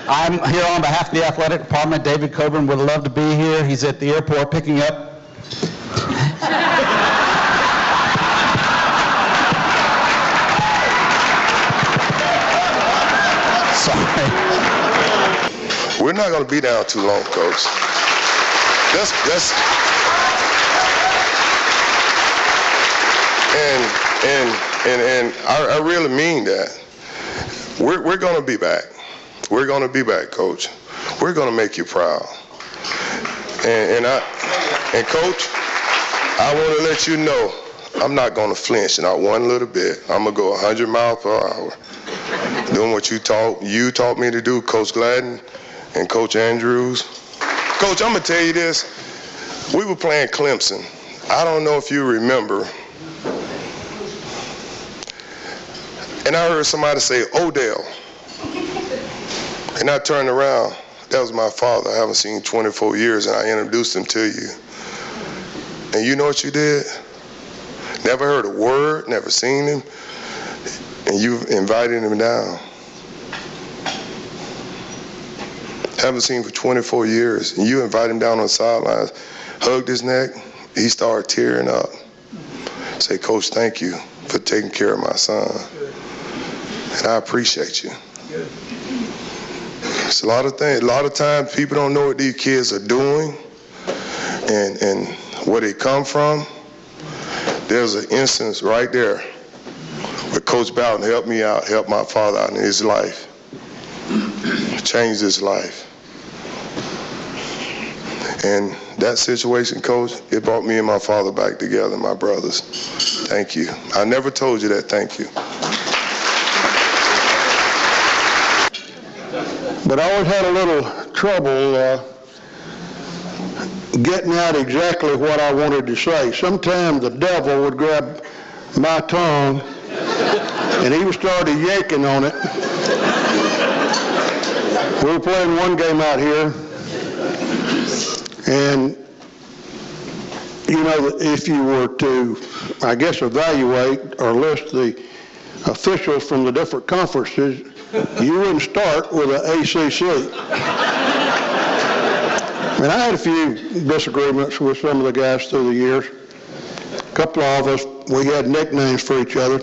I'm here on behalf of the athletic department. David Coburn would love to be here. He's at the airport picking up. Sorry. We're not going to be down too long, Coach. And I really mean that. We're going to be back. We're going to be back, Coach. We're going to make you proud. And Coach, I want to let you know I'm not going to flinch, not one little bit. I'm going to go 100 miles per hour. Doing what you taught me to do, Coach Gladden and Coach Andrews. Coach, I'm going to tell you this. We were playing Clemson. I don't know if you remember. And I heard somebody say, Odell. And I turned around. That was my father. I haven't seen 24 years, and I introduced him to you. And you know what you did? Never heard a word, never seen him, and you invited him down. Haven't seen him for 24 years, and you invited him down on the sidelines, hugged his neck, he started tearing up. Say, Coach, thank you for taking care of my son. And I appreciate you. It's a lot of times people don't know what these kids are doing and where they come from. There's an instance right there where Coach Bowden helped me out, helped my father out in his life, changed his life. And that situation, Coach, it brought me and my father back together, my brothers. Thank you. I never told you that, thank you. But I always had a little trouble getting out exactly what I wanted to say. Sometimes the devil would grab my tongue and he would start yanking on it. We were playing one game out here, and you know, if you were to, I guess, evaluate or list the officials from the different conferences, you wouldn't start with an ACC. And I had a few disagreements with some of the guys through the years. A couple of us, we had nicknames for each other.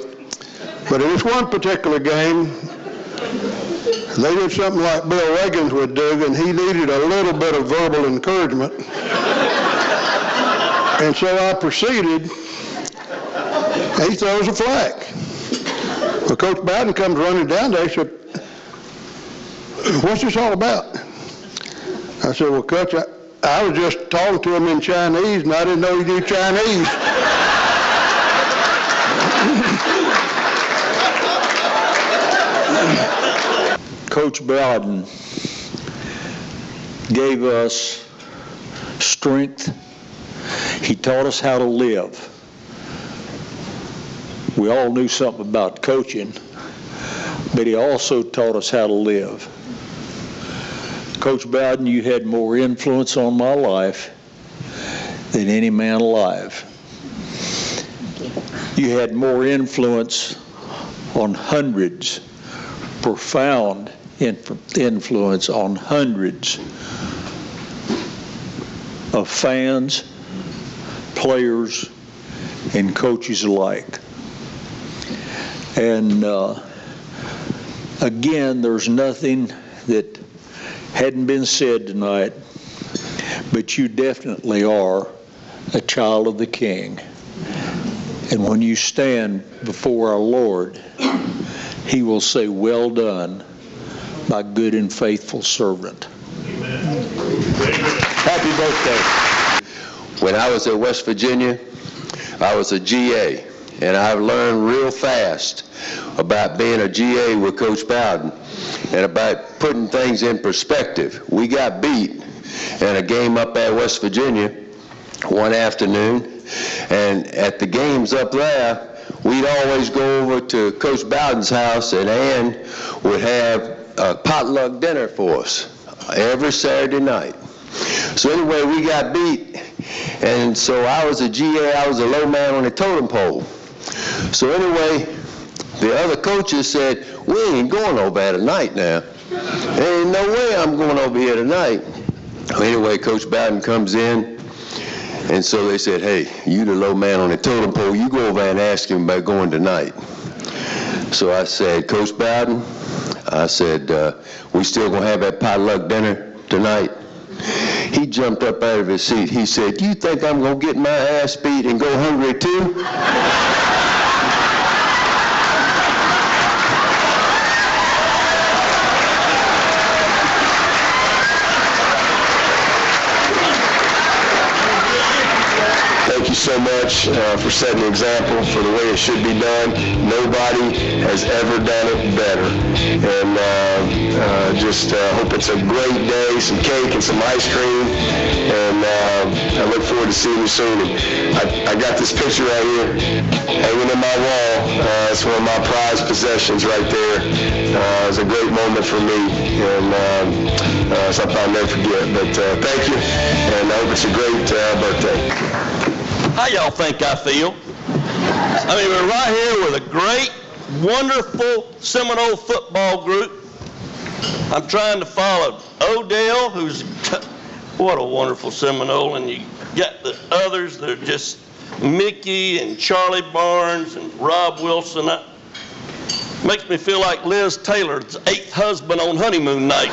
But in this one particular game, they did something like Bill Reagans would do, and he needed a little bit of verbal encouragement. And so I proceeded, he throws a flag. Well, Coach Bowden comes running down there. He said, what's this all about? I said, well, Coach, I was just talking to him in Chinese, and I didn't know he knew Chinese. Coach Bowden gave us strength. He taught us how to live. We all knew something about coaching, but he also taught us how to live. Coach Bowden, you had more influence on my life than any man alive. You had more influence on hundreds, profound influence on hundreds of fans, players, and coaches alike. And again, there's nothing that hadn't been said tonight, but you definitely are a child of the King. And when you stand before our Lord, he will say, well done, my good and faithful servant. Amen. Happy birthday. When I was at West Virginia, I was a GA, and I've learned real fast about being a GA with Coach Bowden and about putting things in perspective. We got beat in a game up at West Virginia one afternoon, and at the games up there, we'd always go over to Coach Bowden's house, and Ann would have a potluck dinner for us every Saturday night. So anyway, we got beat, and so I was a GA, I was a low man on the totem pole. So anyway, the other coaches said, we ain't going no bad tonight now. There ain't no way I'm going over here tonight. Well, anyway, Coach Bowden comes in, and so they said, hey, you the low man on the totem pole, you go over and ask him about going tonight. So I said, Coach Bowden, I said, we still going to have that potluck dinner tonight? He jumped up out of his seat. He said, you think I'm going to get my ass beat and go hungry too? Thank you so much for setting the example for the way it should be done. Nobody has ever done it better. And just hope it's a great day, some cake and some ice cream. And I look forward to seeing you soon. I got this picture right here hanging in my wall. It's one of my prized possessions right there. It was a great moment for me, and something I'll never forget. But thank you, and I hope it's a great birthday. How y'all think I feel? I mean, we're right here with a great, wonderful Seminole football group. I'm trying to follow Odell, who's, what a wonderful Seminole, and you got the others that are just Mickey and Charlie Barnes and Rob Wilson. Makes me feel like Liz Taylor's 8th husband on honeymoon night.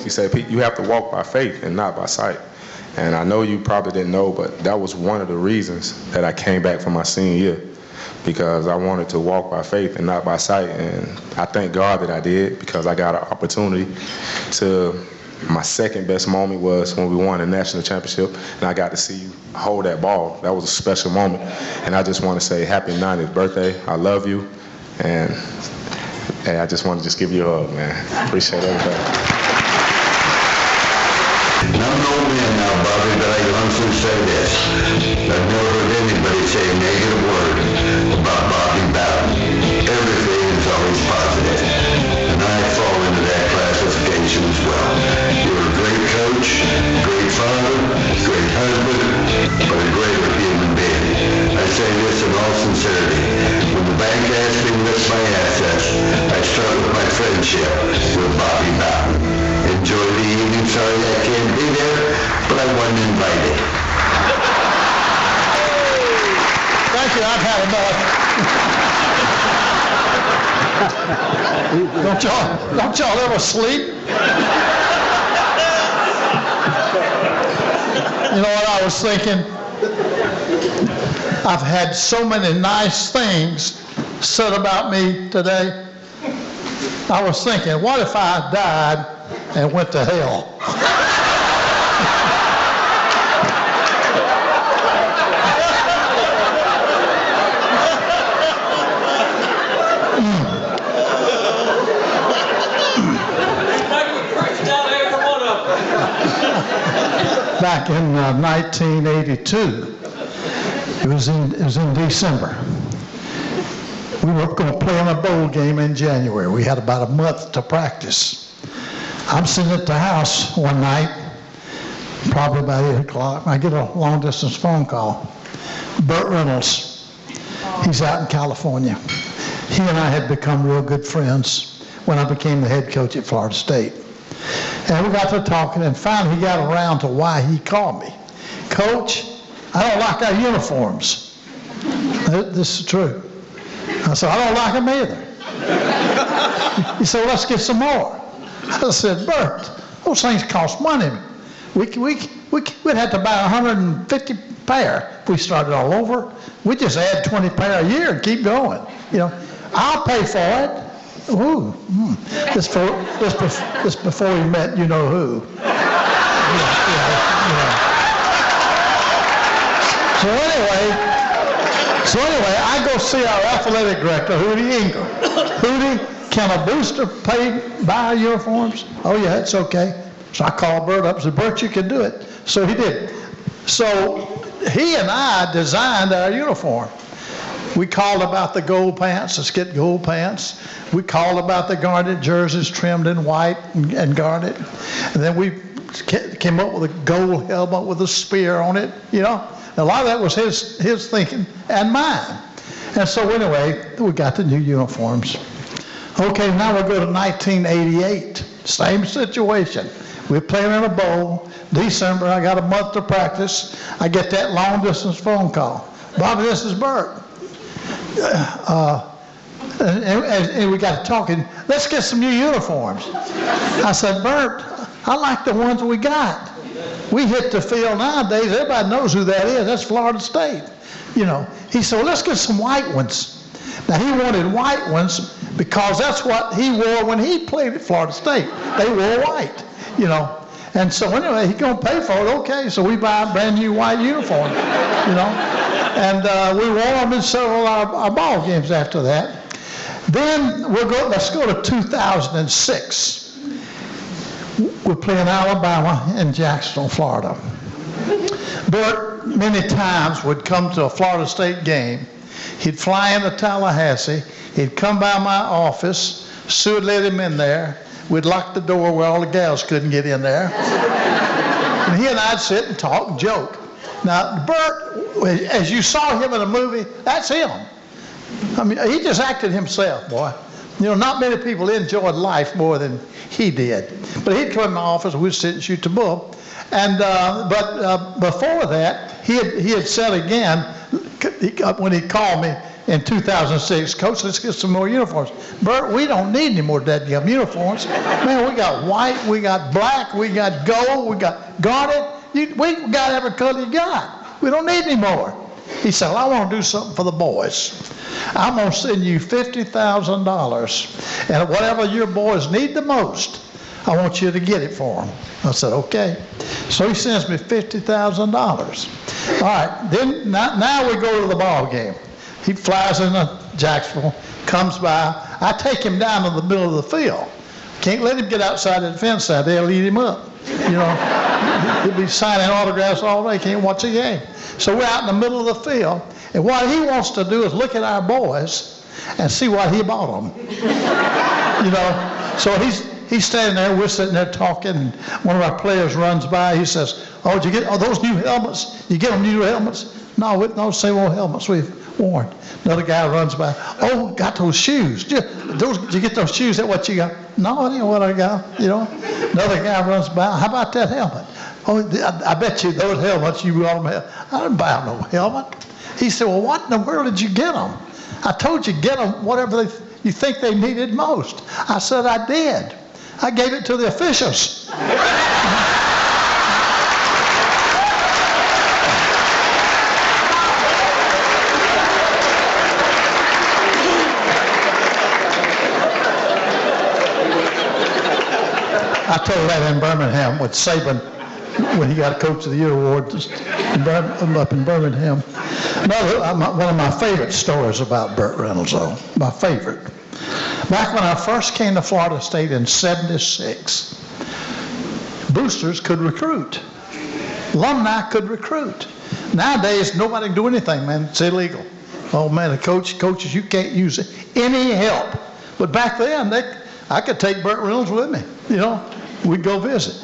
He said, Pete, you have to walk by faith and not by sight. And I know you probably didn't know, but that was one of the reasons that I came back for my senior year, because I wanted to walk by faith and not by sight. And I thank God that I did, because I got an opportunity to, my second best moment was when we won the national championship, and I got to see you hold that ball. That was a special moment. And I just want to say happy 90th birthday. I love you. And hey, I just want to give you a hug, man. Appreciate everything. I'm an old man now, Bobby, but I can honestly say this. I've never heard anybody say a negative word about Bobby Bowden. Everything is always positive. And I fall into that classification as well. You're a great coach, great father, great husband, but a greater human being. I say this in all sincerity. When the bank asked me to list my assets, I started with my friendship with Bobby Bowden. Enjoy the evening. Sorry I can't be there, but I wasn't invited. Thank you, I've had enough. Don't y'all ever sleep? You know what I was thinking? I've had so many nice things said about me today. I was thinking, what if I died and went to hell? Back in 1982, it was in December. We were going to play in a bowl game in January. We had about a month to practice. I'm sitting at the house one night, probably about 8 o'clock. I get a long-distance phone call. Burt Reynolds, he's out in California. He and I had become real good friends when I became the head coach at Florida State. And we got to talking, and finally he got around to why he called me. Coach, I don't like our uniforms. This is true. I said, I don't like them either. He said, well, let's get some more. I said, Bert, those things cost money. We'd have to buy 150 pair if we started all over. We just add 20 pair a year and keep going. You know, I'll pay for it. Ooh, this before we met, you know who. So anyway, I go see our athletic director, Hootie Ingram. Hootie, can a booster buy our uniforms? Oh yeah, it's okay. So I called Bert up and said, Bert, you can do it. So he did. So he and I designed our uniform. We called about the gold pants, let's get gold pants. We called about the garnet jerseys trimmed in white and garnet. And then we came up with a gold helmet with a spear on it, you know. A lot of that was his thinking and mine. And so anyway, we got the new uniforms. Okay, now we'll go to 1988. Same situation. We're playing in a bowl. December, I got a month to practice. I get that long distance phone call. Bobby, this is Burt. And we got talking, let's get some new uniforms. I said, Burt, I like the ones we got. We hit the field nowadays, everybody knows who that is. That's Florida State. You know, he said, well, let's get some white ones. Now, he wanted white ones because that's what he wore when he played at Florida State. They wore white, you know. And so anyway, he's going to pay for it. Okay, so we buy a brand new white uniform, you know. And we wore them in several of our ball games after that. Then let's go to 2006. We're playing Alabama in Jacksonville, Florida. Burt many times would come to a Florida State game. He'd fly into Tallahassee. He'd come by my office. Sue would let him in there. We'd lock the door where all the gals couldn't get in there. And he and I'd sit and talk and joke. Now, Burt, as you saw him in a movie, that's him. I mean, he just acted himself, boy. You know, not many people enjoyed life more than he did. But he'd come in my office, we'd sit and shoot the bull. And but before that, he had said again when he called me in 2006, Coach, let's get some more uniforms. Burt, we don't need any more dead uniforms. Man, we got white, we got black, we got gold, we got garnet. We got every color you got. We don't need any more. He said, well, I want to do something for the boys. I'm going to send you $50,000. And whatever your boys need the most, I want you to get it for them. I said, okay. So he sends me $50,000. All right, then now we go to the ball game. He flies into Jacksonville, comes by. I take him down to the middle of the field. Can't let him get outside the fence side. They'll eat him up. You know, he'll be signing autographs all day. Can't watch a game. So we're out in the middle of the field. And what he wants to do is look at our boys and see what he bought them. You know, so he's standing there. We're sitting there talking. And one of our players runs by. He says, oh, did you get those new helmets? You get them new helmets? No, same old helmets we've worn. Another guy runs by. Oh, got those shoes. Did you get those shoes? Is that what you got? No, I didn't know what I got. You know. Another guy runs by. How about that helmet? Oh, I bet you those helmets you bought them. I didn't buy no helmet. He said, well, what in the world did you get them? I told you get them whatever you think they needed most. I said, I did. I gave it to the officials. I told that in Birmingham with Saban when he got a Coach of the Year award up in Birmingham. One of my favorite stories about Burt Reynolds, though, my favorite. Back when I first came to Florida State in '76, boosters could recruit. Alumni could recruit. Nowadays, nobody can do anything, man. It's illegal. Oh, man, the coaches, you can't use any help. But back then, I could take Burt Reynolds with me, you know. We'd go visit.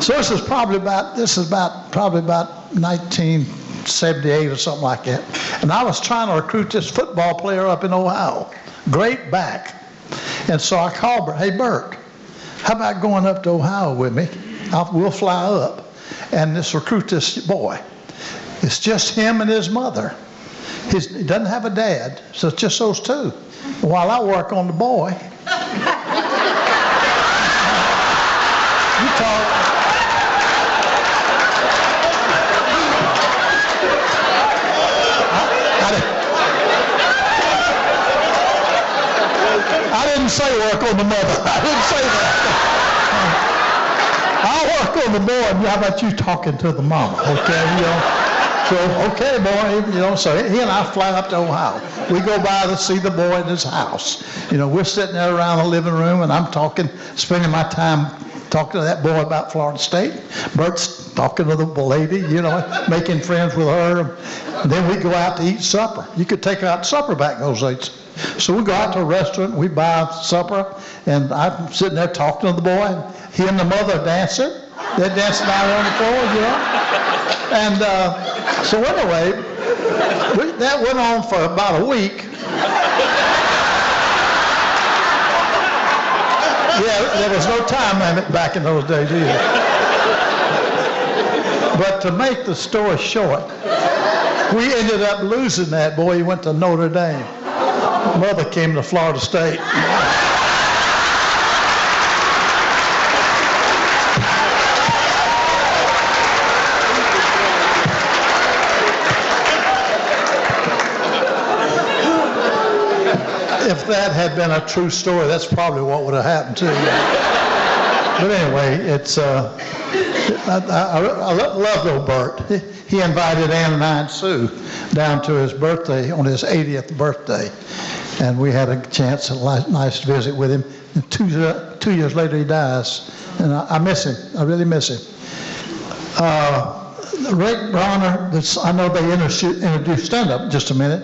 So this is probably about 1978 or something like that. And I was trying to recruit this football player up in Ohio. Great back. And so I called Burt, hey Burt, how about going up to Ohio with me? We'll fly up and recruit this boy. It's just him and his mother. He doesn't have a dad, so it's just those two. While I work on the boy. You talk. I didn't say work on the mother. I didn't say that. I'll work on the boy. How about you talking to the mama? Okay, you know. So, okay, boy, you know, so he and I fly up to Ohio. We go by to see the boy in his house. You know, we're sitting there around the living room, and I'm spending my time talking to that boy about Florida State. Bert's talking to the lady, you know, making friends with her. And then we go out to eat supper. You could take her out to supper back in those days. So we go out to a restaurant, we buy supper, and I'm sitting there talking to the boy. And he and the mother dancing. They're dancing out on the floor, you know. And so anyway, That went on for about a week. Yeah, there was no time limit back in those days either. But to make the story short, we ended up losing that boy. He went to Notre Dame. Mother came to Florida State. If that had been a true story, that's probably what would have happened to you. But anyway, it's I love old Burt. He invited Ann and I and Sue down to his birthday on his 80th birthday, and we had a chance, a nice visit with him. And 2 years later, he dies, and I miss him. I really miss him. Rick Bronner, I know they introduced stand-up in just a minute.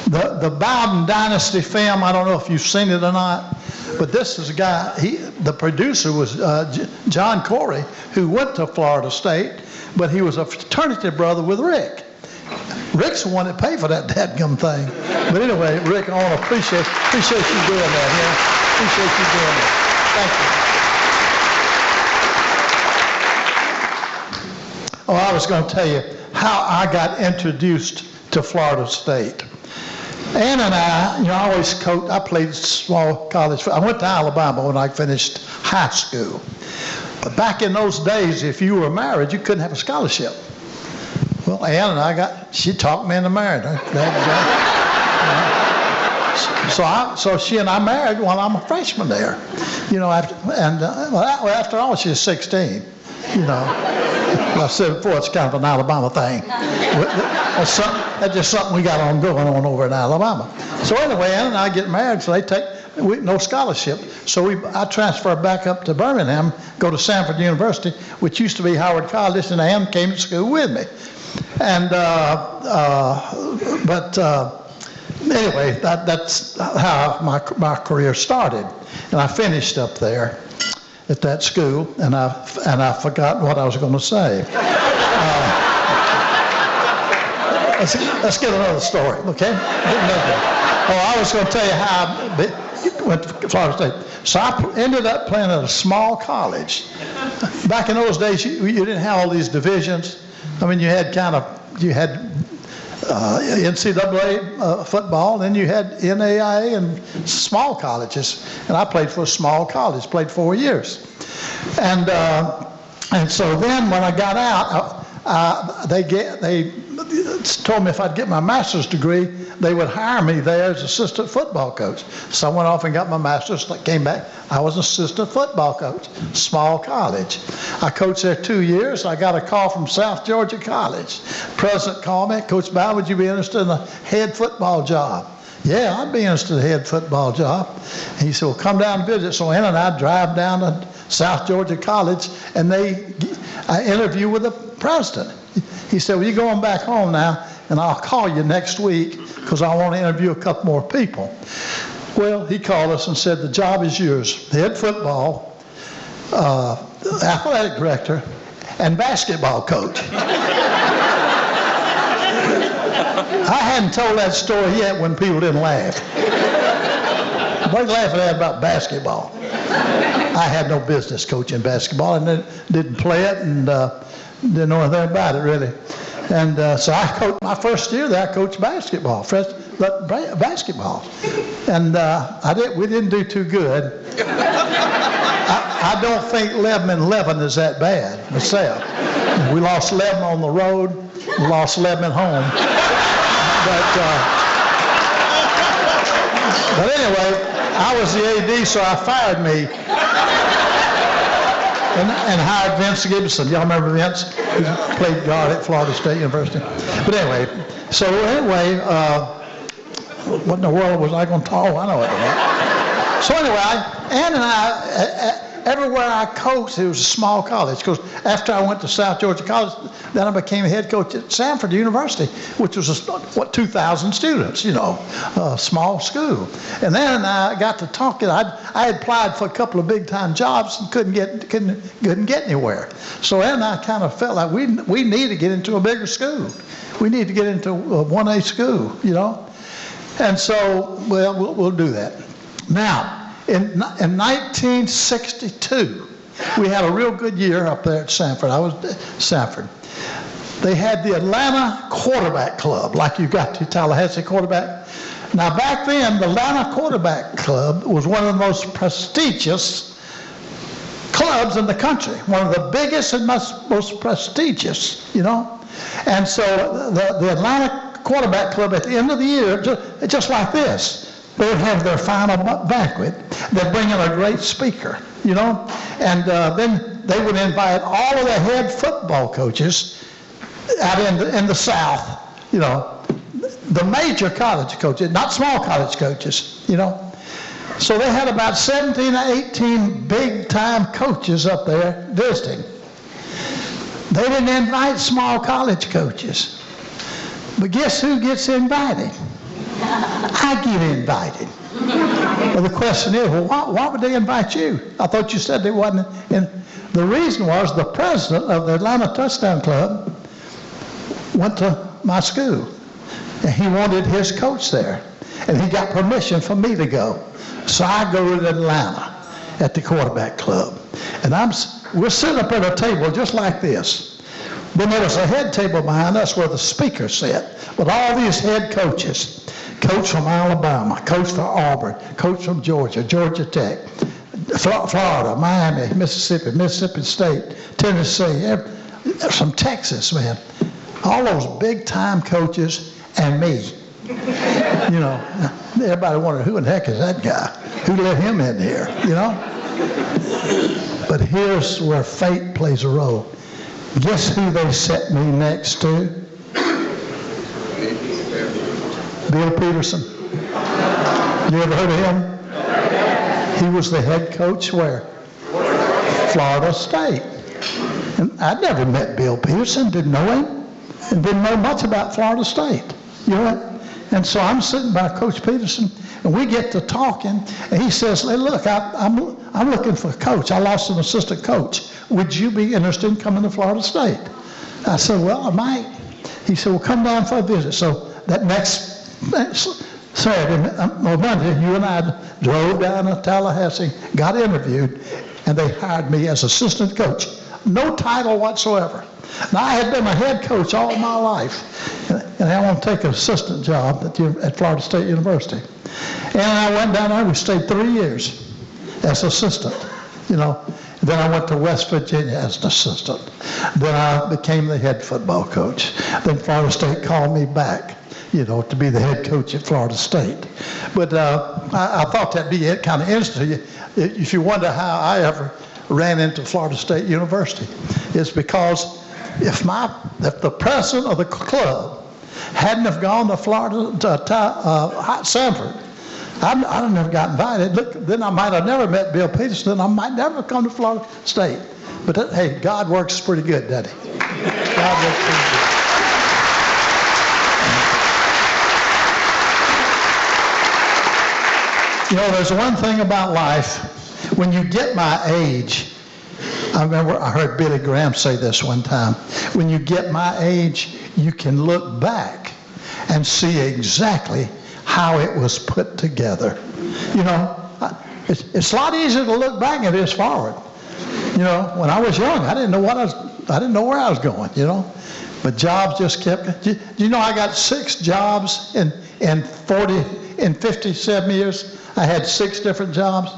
The Bowden Dynasty film, I don't know if you've seen it or not, but this is a guy, the producer was John Corey, who went to Florida State, but he was a fraternity brother with Rick. Rick's the one that paid for that dadgum thing. But anyway, Rick, I want to appreciate you doing that, yeah? Appreciate you doing that. Thank you. Oh, I was going to tell you how I got introduced to Florida State. Ann and I, I always coached. I played small college. I went to Alabama when I finished high school. But back in those days, if you were married, you couldn't have a scholarship. Well, Ann and I she talked me into marrying her. So she and I married while I'm a freshman there. After all, she was 16. I said before, it's kind of an Alabama thing. That's just something we got going on over in Alabama. So anyway, Ann and I get married, so no scholarship. So I transferred back up to Birmingham, go to Sanford University, which used to be Howard College, and Ann came to school with me. And anyway, that's how my career started, and I finished up there at that school, and I forgot what I was going to say. Let's get another story, okay? I was going to tell you how I went to Florida State. So I ended up playing at a small college. Back in those days, you didn't have all these divisions. I mean, you had NCAA football, and then you had NAIA and small colleges. And I played for a small college, played 4 years. And so then when I got out, they told me if I'd get my master's degree, they would hire me there as assistant football coach. So I went off and got my master's, came back. I was assistant football coach, small college. I coached there 2 years. I got a call from South Georgia College. President called me, Coach Bowden, would you be interested in a head football job? Yeah, I'd be interested in a head football job. And he said, well, come down and visit. So Ann and I drive down to South Georgia College, and I interview with the president. He said, well, you're going back home now, and I'll call you next week because I want to interview a couple more people. Well, he called us and said, the job is yours. Head football, athletic director, and basketball coach. I hadn't told that story yet when people didn't laugh. Everybody's laughing at about basketball. I had no business coaching basketball, and didn't play it, and didn't know anything about it really. And so I coached my first year there. I coached basketball, and we didn't do too good. I don't think 11-11 is that bad myself. We lost 11 on the road. We lost 11 at home. But anyway, I was the AD, so I fired me and hired Vince Gibson. Y'all remember Vince? He played guard at Florida State University. But anyway, what in the world was I going to talk? I know it. So anyway, Ann and I, everywhere I coached, it was a small college. Because after I went to South Georgia College, then I became head coach at Samford University, which was, 2,000 students, a small school. And then I got to talking. I had applied for a couple of big-time jobs and couldn't get anywhere. So then I kind of felt like we need to get into a bigger school. We need to get into a 1A school, And so, we'll do that. Now, in 1962, we had a real good year up there at Samford. I was at Samford. They had the Atlanta Quarterback Club, like you got to Tallahassee quarterback. Now, back then, the Atlanta Quarterback Club was one of the most prestigious clubs in the country, one of the biggest and most prestigious, And so the Atlanta Quarterback Club at the end of the year, just like this, they would have their final banquet. They'd bring in a great speaker, and then they would invite all of the head football coaches out in the South, the major college coaches, not small college coaches, So they had about 17 or 18 big-time coaches up there visiting. They didn't invite small college coaches. But guess who gets invited? I get invited. Well, the question is, why would they invite you? I thought you said they wasn't. And the reason was the president of the Atlanta Touchdown Club went to my school. And he wanted his coach there. And he got permission for me to go. So I go to Atlanta at the quarterback club. And we're sitting up at a table just like this. Then there was a head table behind us where the speaker sat. With all these head coaches. Coach from Alabama, coach from Auburn, coach from Georgia, Georgia Tech, Florida, Miami, Mississippi State, Tennessee, from Texas, man. All those big-time coaches and me. Everybody wondered, who in the heck is that guy? Who let him in here, But here's where fate plays a role. Guess who they set me next to? Bill Peterson. You ever heard of him? He was the head coach where? Florida State. And I'd never met Bill Peterson, didn't know him, and didn't know much about Florida State. And so I'm sitting by Coach Peterson, and we get to talking, and he says, hey, look, I'm looking for a coach. I lost an assistant coach. Would you be interested in coming to Florida State? I said, well, I might. He said, well, come down for a visit. So that next Saturday, Monday, you and I drove down to Tallahassee, got interviewed, and they hired me as assistant coach. No title whatsoever. Now, I had been a head coach all my life, and I want to take an assistant job at Florida State University. And I went down there, we stayed 3 years as assistant, Then I went to West Virginia as an assistant. Then I became the head football coach. Then Florida State called me back, to be the head coach at Florida State. But I thought that'd be kind of interesting. If you wonder how I ever ran into Florida State University, it's because if the president of the club hadn't have gone to Florida, Samford, I'd have never got invited. Look, then I might have never met Bill Peterson, and I might never have come to Florida State. But hey, God works pretty good, doesn't he? God works pretty good. There's one thing about life. When you get my age, I remember I heard Billy Graham say this one time. When you get my age, you can look back and see exactly how it was put together. It's a lot easier to look back than it is forward. When I was young, I didn't know where I was going, But jobs just kept. Do you know I got 6 jobs in 57 years? I had 6 different jobs.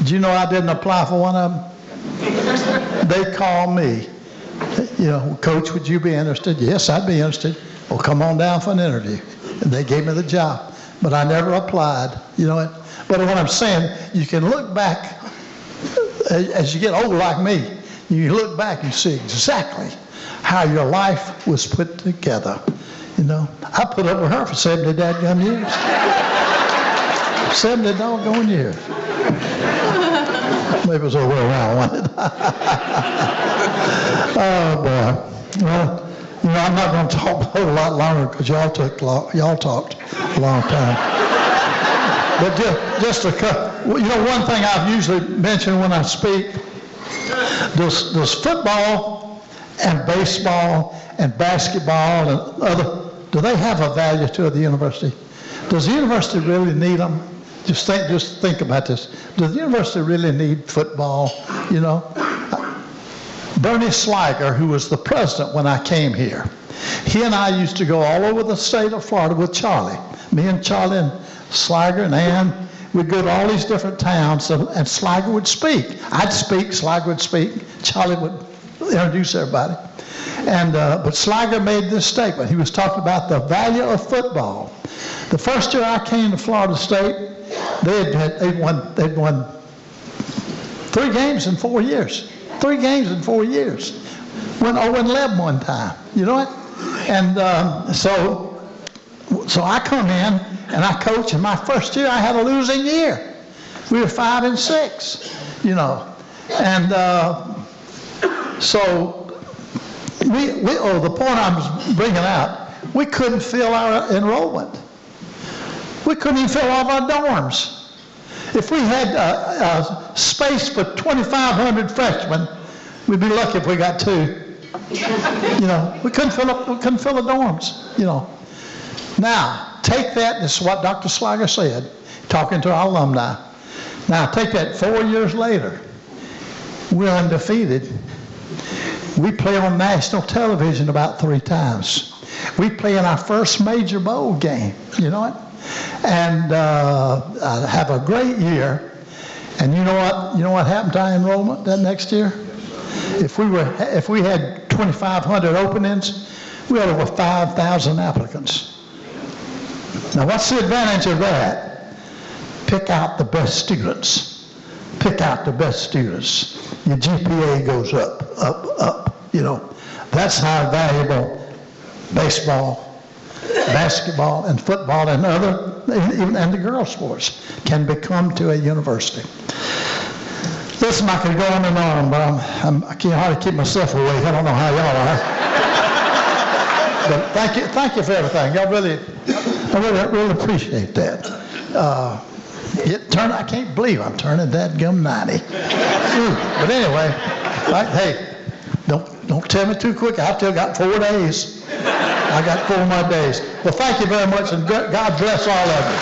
Do you know I didn't apply for one of them? They called me. Coach, would you be interested? Yes, I'd be interested. Well, come on down for an interview. And they gave me the job. But I never applied. But what I'm saying, you can look back, as you get older like me, you look back and see exactly how your life was put together. I put up with her for 70 dadgum years. 70 doggone years. Maybe it was the other way around, wasn't it? Oh, boy. Well, I'm not going to talk a whole lot longer because y'all talked a long time. But just a couple. One thing I've usually mentioned when I speak, does football and baseball and basketball and do they have a value to the university? Does the university really need them? Just think about this. Does the university really need football? Bernie Sliger, who was the president when I came here, he and I used to go all over the state of Florida with Charlie. Me and Charlie and Sliger and Ann, we'd go to all these different towns, and Sliger would speak. I'd speak, Sliger would speak, Charlie would introduce everybody. But Sliger made this statement. He was talking about the value of football. The first year I came to Florida State, they'd won 3 games in 4 years. 3 games in 4 years. Went 0-11 one time. You know what? And so I come in and I coach. And my first year I had a losing year. We were 5-6. And so the point I was bringing out, we couldn't fill our enrollment. We couldn't even fill all of our dorms. If we had space for 2,500 freshmen, we'd be lucky if we got 2. We couldn't fill the dorms. Now take that. This is what Dr. Sliger said, talking to our alumni. Now take that 4 years later. We're undefeated. We play on national television about 3 times. We play in our first major bowl game. You know what? And have a great year. And you know what? You know what happened to our enrollment that next year? If we had 2,500 openings, we had over 5,000 applicants. Now, what's the advantage of that? Pick out the best students. Pick out the best students. Your GPA goes up, up, up. That's how valuable baseball, basketball, and football and the girls' sports can become to a university. Listen, I could go on and on, but I can't hardly keep myself awake. I don't know how y'all are. But thank you for everything. I really appreciate that. I can't believe I'm turning that gum 90. But anyway, hey, don't tell me too quick. I've still got 4 days. I got 4 more days. Well, thank you very much, and God bless all of you.